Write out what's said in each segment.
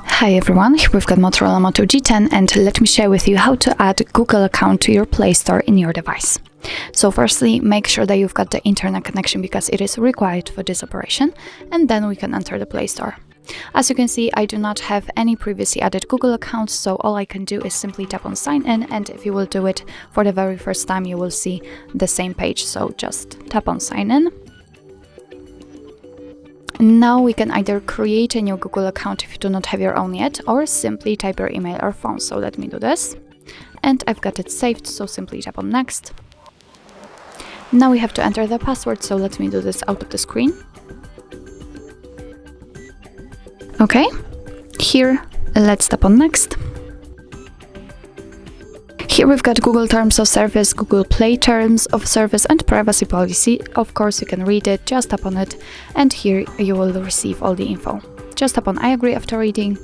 Hi everyone, here we've got Motorola Moto G10 and let me share with you how to add Google account to your Play Store in your device. So firstly, make sure that you've got the internet connection because it is required for this operation, and then we can enter the Play Store. As you can see, I do not have any previously added Google accounts, so all I can do is simply tap on sign in, and if you will do it for the very first time, you will see the same page, so just tap on sign in. Now we can either create a new Google account if you do not have your own yet, or simply type your email or phone. So let me do this. And I've got it saved, so simply tap on next. Now we have to enter the password, so let me do this out of the screen. Okay, here, let's tap on next. Here we've got Google Terms of Service, Google Play Terms of Service and Privacy Policy. Of course, you can read it, just tap on it, and here you will receive all the info. Just tap on I agree after reading.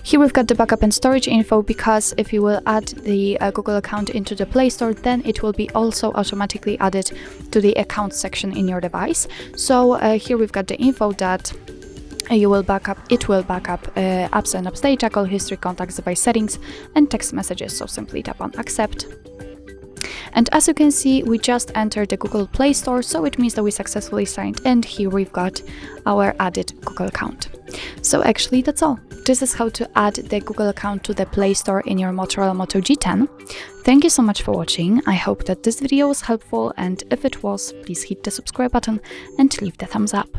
Here we've got the backup and storage info, because if you will add the Google account into the Play Store, then it will be also automatically added to the account section in your device. So here we've got the info that it will back up apps and apps data, call history, contacts, device settings, and text messages. So simply tap on accept. And as you can see, we just entered the Google Play Store, so it means that we successfully signed in. Here we've got our added Google account. So actually that's all. This is how to add the Google account to the Play Store in your Motorola Moto G10. Thank you so much for watching. I hope that this video was helpful, and if it was, please hit the subscribe button and leave the thumbs up.